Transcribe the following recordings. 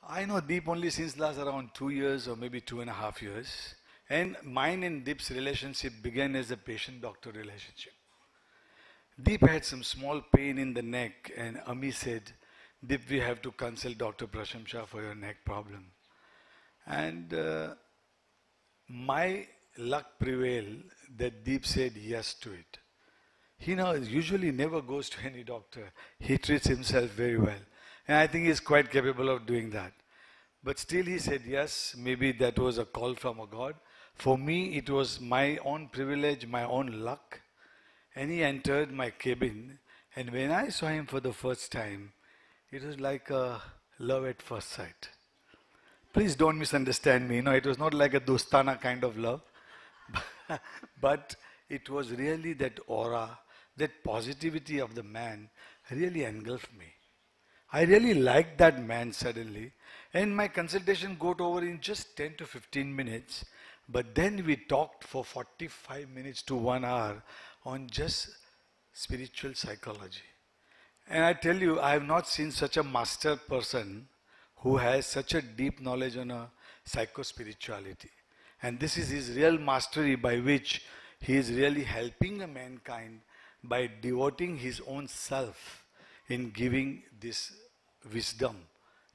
I know Deep only since last around 2 years or maybe 2.5 years. And mine and Deep's relationship began as a patient-doctor relationship. Deep had some small pain in the neck, and Ami said, Deep, we have to consult Dr. Prashamsha for your neck problem. And my luck prevailed that Deep said yes to it. He now usually never goes to any doctor. He treats himself very well. And I think he's quite capable of doing that. But still he said yes, maybe that was a call from a God. For me, it was my own privilege, my own luck. And he entered my cabin. And when I saw him for the first time, it was like a love at first sight. Please don't misunderstand me. It was not like a dostana kind of love. But it was really that aura, that positivity of the man really engulfed me. I really liked that man suddenly. And my consultation got over in just 10 to 15 minutes. But then we talked for 45 minutes to 1 hour on just spiritual psychology. And I tell you, I have not seen such a master person who has such a deep knowledge on a psycho-spirituality. And this is his real mastery by which he is really helping the mankind by devoting his own self in giving this wisdom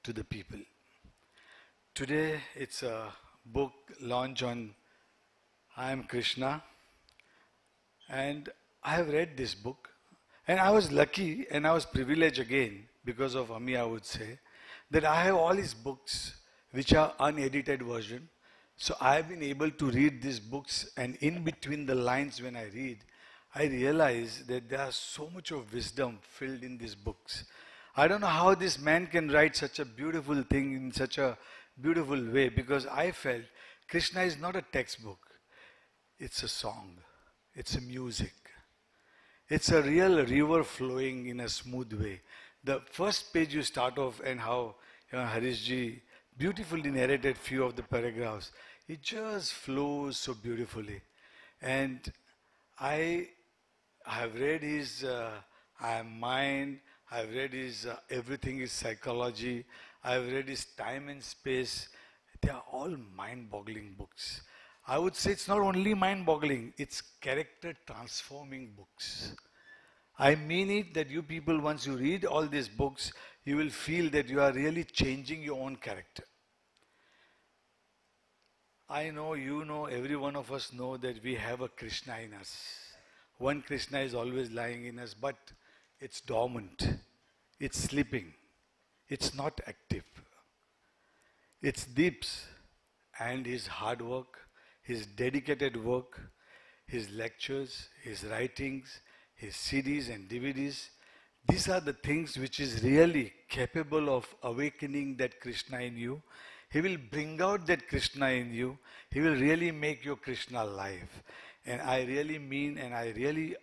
to the people. Today it's a book launch on I am Krishna, and I have read this book, and I was lucky and I was privileged again because of Ami, I would say, that I have all his books which are unedited version. So I have been able to read these books, and in between the lines when I read, I realize that there is so much of wisdom filled in these books. I don't know how this man can write such a beautiful thing in such a beautiful way, because I felt Krishna is not a textbook. It's a song. It's a music. It's a real river flowing in a smooth way. The first page you start off and how Harishji beautifully narrated few of the paragraphs. It just flows so beautifully. And I have read his I Am Mind, I have read his Everything is Psychology, I have read his Time and Space. They are all mind-boggling books. I would say it's not only mind-boggling, it's character-transforming books. I mean it that you people, once you read all these books, you will feel that you are really changing your own character. I know, you know, every one of us know that we have a Krishna in us. One Krishna is always lying in us, but it's dormant. It's sleeping. It's not active. It's Deep's and his hard work, his dedicated work, his lectures, his writings, his CDs and DVDs. These are the things which is really capable of awakening that Krishna in you. He will bring out that Krishna in you. He will really make your Krishna alive. And I really mean and I really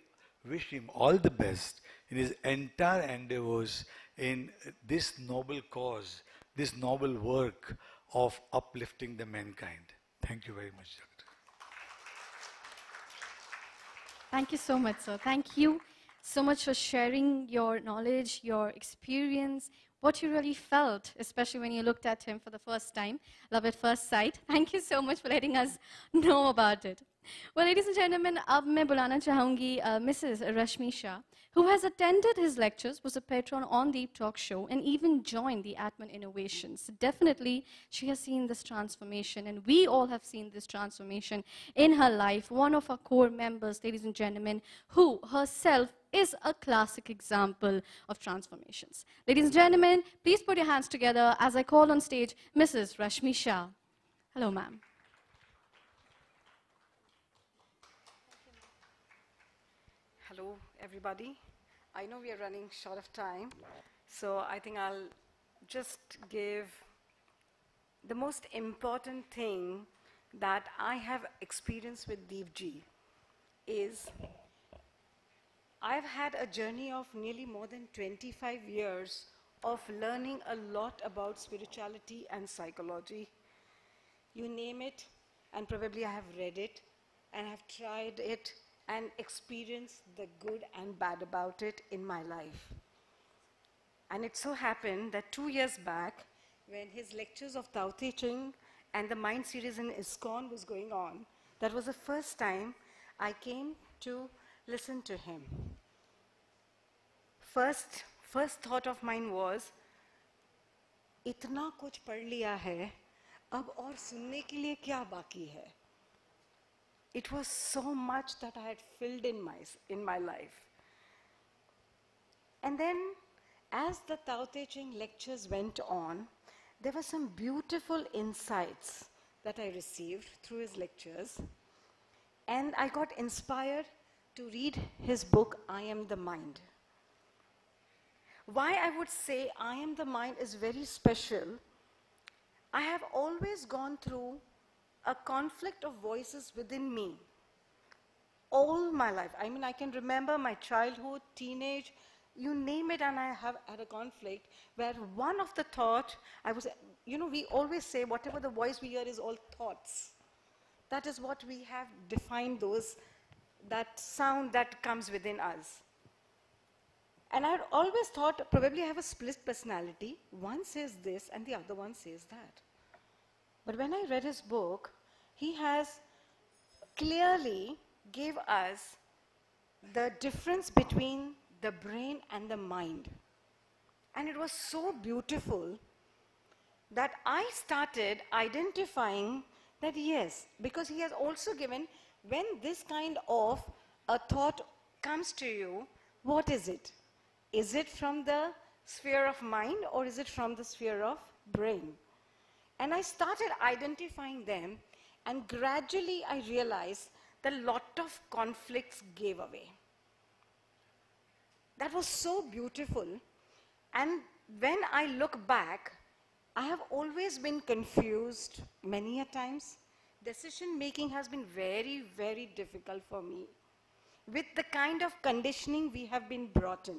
wish him all the best in his entire endeavors in this noble cause, this noble work of uplifting the mankind. Thank you very much, Doctor. Thank you so much, sir. Thank you so much for sharing your knowledge, your experience, what you really felt, especially when you looked at him for the first time. Love at first sight. Thank you so much for letting us know about it. Well, ladies and gentlemen, अब मैं बुलाना चाहूँगी Mrs. Rashmi Shah, who has attended his lectures, was a patron on the talk show, and even joined the Atman Innovations. Definitely, she has seen this transformation, and we all have seen this transformation in her life. One of our core members, ladies and gentlemen, who herself is a classic example of transformations. Ladies and gentlemen, please put your hands together as I call on stage Mrs. Rashmi Shah. Hello, ma'am. Hello, everybody. I know we are running short of time, so I think I'll just give the most important thing that I have experienced with Deepji is I've had a journey of nearly more than 25 years of learning a lot about spirituality and psychology. You name it, and probably I have read it, and have tried it, and experienced the good and bad about it in my life. And it so happened that 2 years back, when his lectures of Tao Te Ching and the Mind series in ISKCON was going on. That was the first time I came to listen to him. First thought of mine was, इतना कुछ पढ़ लिया है, अब और सुनने के लिए क्या बाकी है? It was so much that I had filled in my life. And then, as the Tao Te Ching lectures went on, there were some beautiful insights that I received through his lectures. And I got inspired to read his book, I Am the Mind. Why I would say I Am the Mind is very special. I have always gone through a conflict of voices within me all my life. I mean, I can remember my childhood, teenage, you name it, and I have had a conflict where one of the thought, we always say whatever the voice we hear is all thoughts. That is what we have defined that sound that comes within us. And I always thought probably I have a split personality. One says this and the other one says that. But when I read his book, he has clearly gave us the difference between the brain and the mind. And it was so beautiful that I started identifying that yes, because he has also given, when this kind of a thought comes to you, what is it? Is it from the sphere of mind or is it from the sphere of brain? And I started identifying them, and gradually I realized that a lot of conflicts gave away. That was so beautiful. And when I look back, I have always been confused many a times. Decision making has been very, very difficult for me with the kind of conditioning we have been brought in.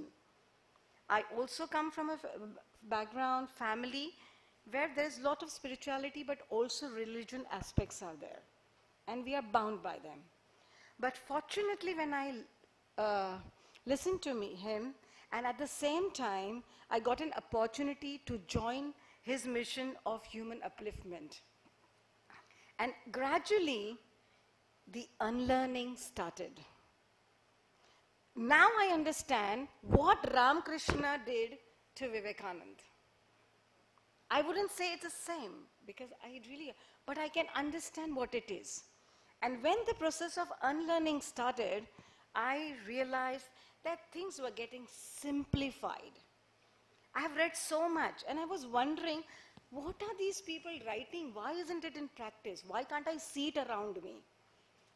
I also come from a background, family, where there's a lot of spirituality, but also religion aspects are there. And we are bound by them. But fortunately, when I listened to him, and at the same time, I got an opportunity to join his mission of human upliftment. And gradually, the unlearning started. Now I understand what Ram Krishna did to Vivekanand. I wouldn't say it's the same, because but I can understand what it is. And when the process of unlearning started, I realized that things were getting simplified. I have read so much, and I was wondering, what are these people writing? Why isn't it in practice? Why can't I see it around me?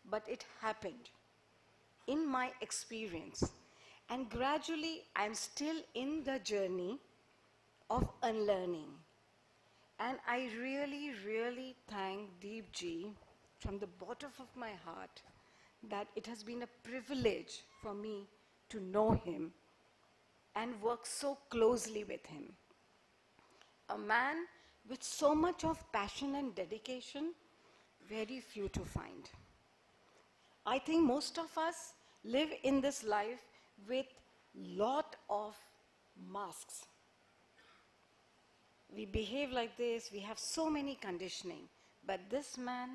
But it happened in my experience. And gradually, I'm still in the journey of unlearning. And I really, really thank Deep Ji from the bottom of my heart that it has been a privilege for me to know him and work so closely with him. A man with so much of passion and dedication, very few to find. I think most of us live in this life with lot of masks. We behave like this, we have so many conditioning, but this man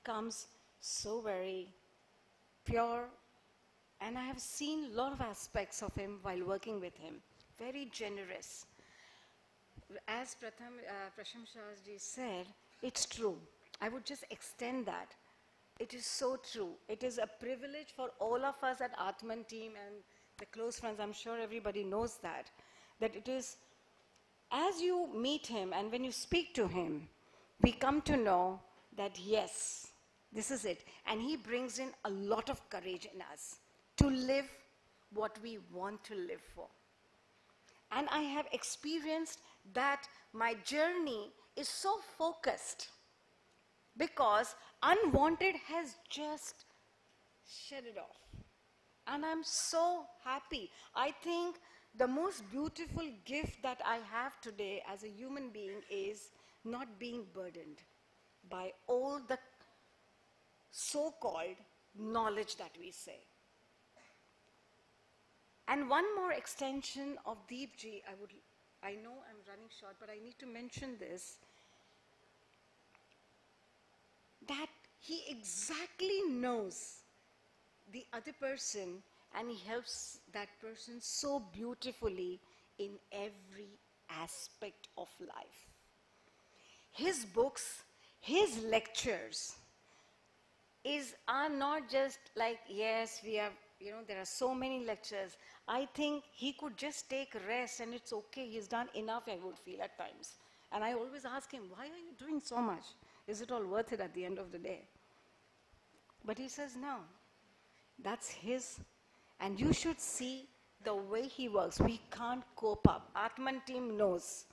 comes so very pure, and I have seen a lot of aspects of him while working with him. Very generous. As Prashamsha ji said, it's true. I would just extend that. It is so true. It is a privilege for all of us at Atman team and the close friends, I'm sure everybody knows that it is, as you meet him and when you speak to him, we come to know that yes, this is it. And he brings in a lot of courage in us to live what we want to live for. And I have experienced that my journey is so focused because unwanted has just shed it off. And I'm so happy. I think the most beautiful gift that I have today as a human being is not being burdened by all the so-called knowledge that we say. And one more extension of Deep Ji I would I know I'm running short, but I need to mention this, that he exactly knows the other person and he helps that person so beautifully in every aspect of life. His books, his lectures are not just like, yes, we have, there are so many lectures. I think he could just take rest and it's okay. He's done enough, I would feel at times. And I always ask him, why are you doing so much? Is it all worth it at the end of the day? But he says, no, that's his. And you should see the way he works. We can't cope up. Atman team knows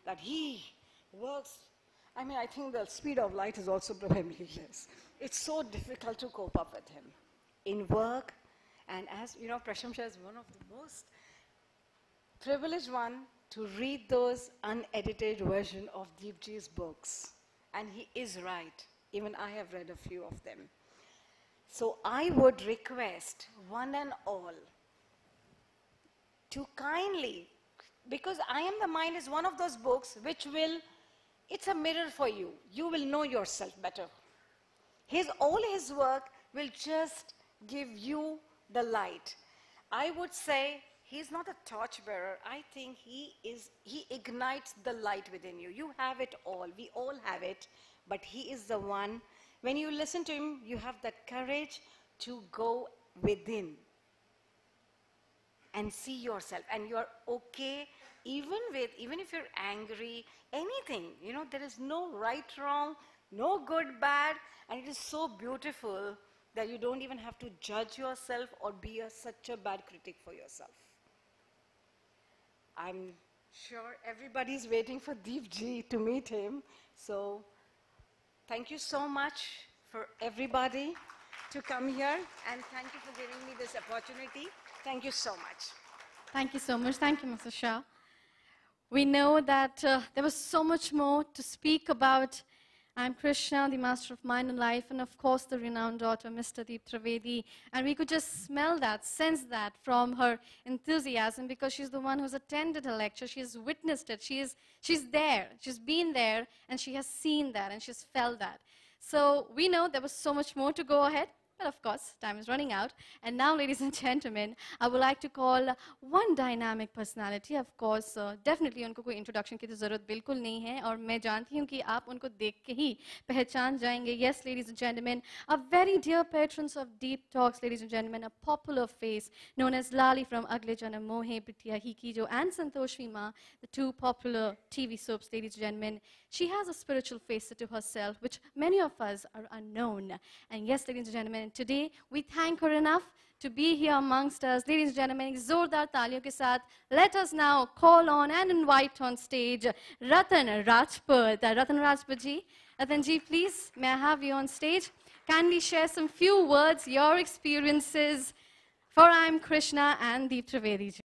that he works. I mean, I think the speed of light is also probably less. It's so difficult to cope up with him in work. And as you know, Prashamsha is one of the most privileged one to read those unedited version of Deepji's books. And he is right. Even I have read a few of them. So I would request one and all to kindly, because I Am the Mind is one of those books which will, it's a mirror for you. You will know yourself better. All his work will just give you the light. I would say he's not a torchbearer. I think he ignites the light within you. You have it all. We all have it. But he is the one, when you listen to him, you have that courage to go within and see yourself. And you're okay, even if you're angry, anything. There is no right, wrong, no good, bad. And it is so beautiful that you don't even have to judge yourself or be such a bad critic for yourself. I'm sure everybody's waiting for Deepji to meet him. So thank you so much for everybody to come here. And thank you for giving me this opportunity. Thank you so much. Thank you so much. Thank you, Mr. Shah. We know that there was so much more to speak about. I'm Krishna, the Master of Mind and Life, and of course the renowned daughter, Mr. Deep Trivedi. And we could just smell that, sense that from her enthusiasm, because she's the one who's attended a lecture, she's witnessed it, she's there, she's been there, and she has seen that, and she's felt that. So we know there was so much more to go ahead. But of course, time is running out. And now, ladies and gentlemen, I would like to call one dynamic personality. Of course, definitely उनको कोई introduction की तो ज़रूरत बिल्कुल नहीं है. और मैं जानती हूँ कि आप उनको देख के ही पहचान जाएंगे. Yes, ladies and gentlemen, a very dear patrons of Deep Talks, ladies and gentlemen, a popular face known as Lali from Agle Janam Mohe Pitya Hi Kijo and Santoshi Ma, the two popular TV soaps, ladies and gentlemen. She has a spiritual facet to herself, which many of us are unknown. And yes, ladies and gentlemen, today we thank her enough to be here amongst us. Ladies and gentlemen, zordar taaliyon ke saath, let us now call on and invite on stage Ratan Rajput. Ratan Rajput ji, Ratan ji, please, may I have you on stage? Kindly share some few words, your experiences for I'm Krishna and Deep Trivedi ji.